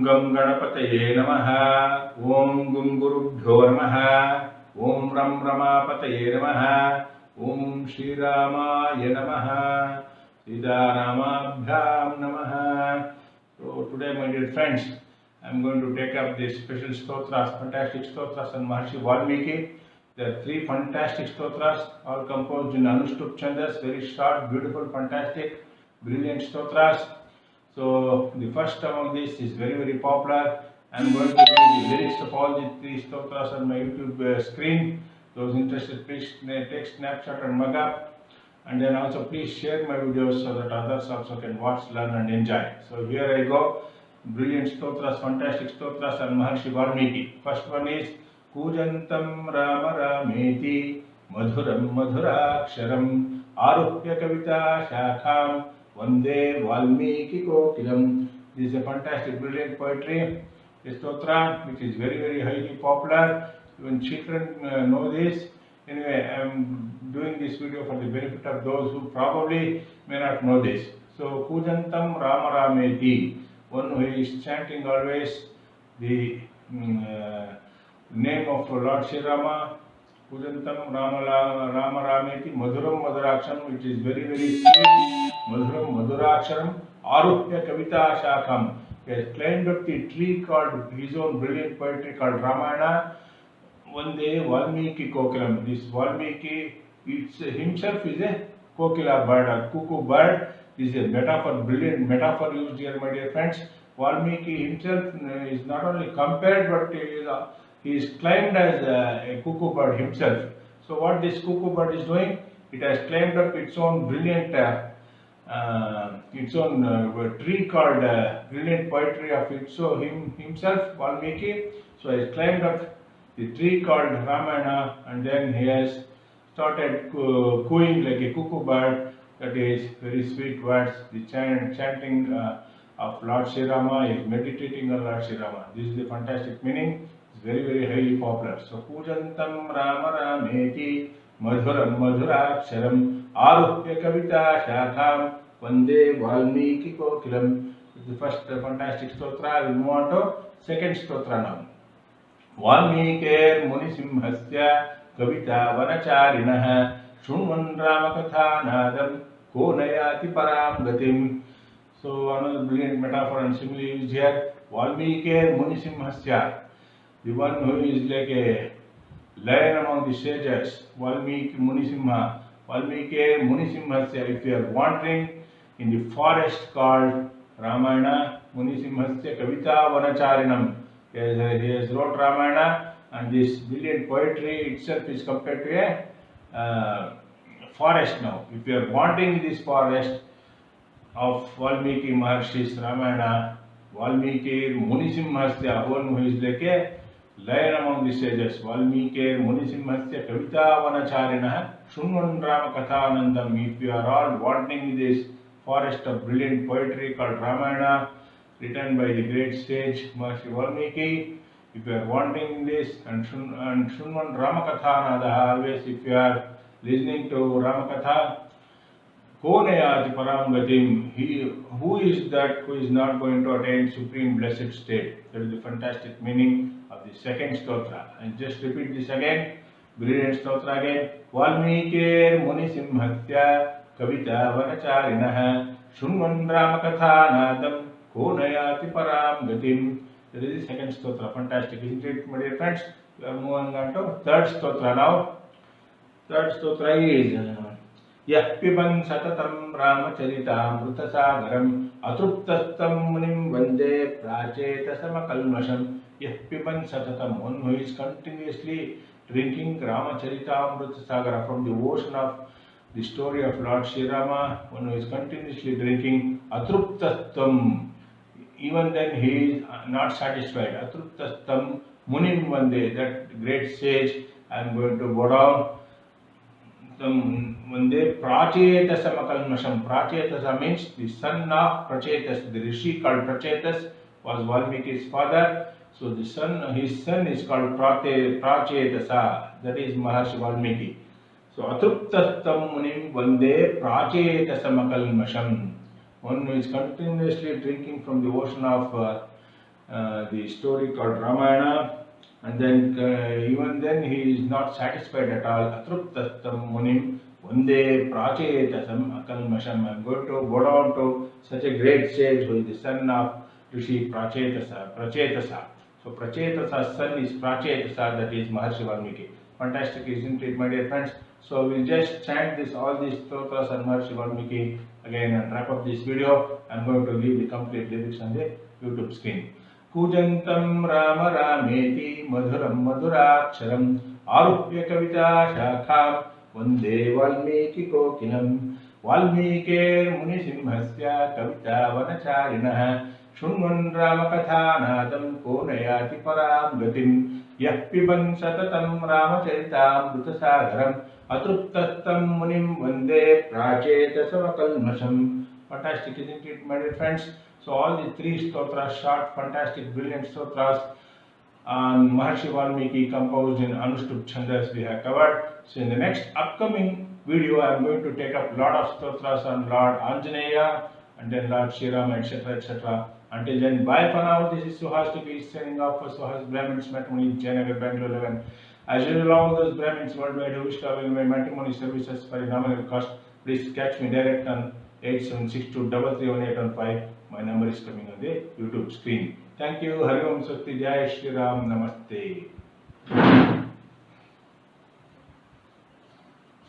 गं गणपतये नमः। ओम गुं गुरुभ्यो नमः। ओम रं रमापतये नमः। ओम श्रीरामाय नमः। सीतारामाभ्यां नमः। So today, my dear friends, I am going to take up the special stotras, fantastic stotras on Maharshi Valmiki. There are three fantastic stotras, all composed in Anushtup Chandas, very short, beautiful, fantastic, brilliant stotras. So the first among these is very popular. I am going to read the lyrics of all the three stotras on my YouTube screen. Those interested, please take snapshot and mug up. And then also please share my videos so that others also can watch, learn and enjoy. So here I go. Brilliant stotras, fantastic stotras on Maharshi Valmiki. First one is Kujantam Rama Rameti Madhuram Madhuraksharam Aruhya Kavita Shakham Vande Valmiki Kokilam. This is a fantastic, brilliant poetry. A stotra which is very highly popular. Even children know this. Anyway, I am doing this video for the benefit of those who probably may not know this. So, Kujantam Rama Rameti, one who is chanting always the name of Lord Sri Rama. Kujantam Rama Rameti, Madhuram Madhuraksharam, which is very sweet. Madhuram Madhuraksharam, Aruhya Kavita Shakham. He has climbed up the tree called his own brilliant poetry called Ramayana. One day Valmiki Kokilam. This Valmiki himself is a kokila bird, a cuckoo bird. This is a metaphor, brilliant metaphor used here, my dear friends. Valmiki himself is not only compared, but he is claimed as a cuckoo bird himself. So what this cuckoo bird is doing? It has claimed up its own brilliant, tree called brilliant poetry of himself, Valmiki. So he has climbed up the tree called Ramayana, and then he has started cooing like a cuckoo bird. That is very sweet words. The chanting of Lord Sri Rama is meditating on Lord Sri Rama. This is the fantastic meaning. It's very highly popular. So Pujantam Rama Rameti Madhuram Madhuraksharam Aruhya Kavita Shakham Vande Valmiki Kokilam. This is the first fantastic stotra. We move on to second stotra now. Valmikir Munisimhasya Kavita Vanacharinas Shunvan Ramakathanadam Konayati Param Gatim. So another brilliant metaphor and simile used here. Valmikir Munisimhasya, the one who is like a lion among the sages. Valmiki Munisimha. Valmikir Munisimhasya. If you are wandering in the forest called Ramayana, Munisimhasya Kavita Vanacharinam. He has wrote Ramayana, and this brilliant poetry itself is compared to a forest now. If you are wandering this forest of Valmiki Maharshi's Ramayana, Valmiki Munisimhasya, one who is like a lion among the sages. Valmiki Munisimhasya Kavita Vanacharina Shunvan Rama Kathanandam. If you are all wandering this forest of brilliant poetry called Ramayana, written by the great sage Maharshi Valmiki, if you are wandering this and Shunvan Ramakatha, always if you are listening to Ramakatha, Konayati Param Gatim, who is that who is not going to attain supreme blessed state? That is the fantastic meaning of the second stotra. And just repeat this again, brilliant stotra again. Valmikir Munisimhasya Kavita Vanacharinaha Shunvan Ramakathanadam Konayati Param Gatim. That is the second stotra. Fantastic, isn't it, my dear friends? We are moving on to third stotra now. Third stotra is Yah Piban Satatam Ramacharita Mrutasagaram Atruptastam Munim Vande Prachetasa Yah Piban Satatam, one who is continuously drinking Ramacharita Mrutasagara from the ocean of the story of Lord Sri Rama, one who is continuously drinking Atruptastam. Even then he is not satisfied. Atruptastam Munim Vande, that great sage, I am going to go down. Vande Prachetasa Makalmasham. Prachetasa means the son of Prachetas. The rishi called Prachetas was Valmiki's father. So the son, his son is called Prachetasa. That is Maharshi Valmiki. So Atruptastam Munim Vande Prachetasa Makalmasham. One who is continuously drinking from the ocean of the story called Ramayana. And then even then he is not satisfied at all. Atruptastam munim vande prachetasam akalmasham. I am going to go down to such a great sage who is the son of Rishi Prachetasa. So Prachetasa's son is Prachetasa, that is Maharshi Valmiki. Fantastic, isn't it, my dear friends? So we'll just chant all these stotras and Maharshi Valmiki again and wrap up this video. I'm going to leave the complete lyrics on the YouTube screen. Kujantam Rama Rameti Madhuram Madhuraksharam Arupya Kavita Shakham Vande Valmiki Kokilam Valmikir Munisimhasya Kavita Vanacharinah Shunvan Ramakathanadam Konayati Param Gatim Yah Piban Satatam Ramacharitam Bhutasagaram Atruptastam Munim Vande Prachetasavakalmasham. Fantastic, isn't it, my dear friends? So all the three stotras, short, fantastic, brilliant stotras on Maharshi Valmiki composed in Anushtup Chandas we have covered. So in the next upcoming video I am going to take up lot of stotras on Lord Anjaneya and then Lord Shriram, etc., etc. Until then, bye for now. This is Suhas to be signing off for Suhas Brahmins Matrimony, Jayanagar, Bangalore 11. As usual, all those Brahmins worldwide who wish to avail my matrimony services for a nominal cost, please catch me direct on 8762331815. My number is coming on the YouTube screen. Thank you. Hari Om Sakti Jai Shri Ram. Namaste.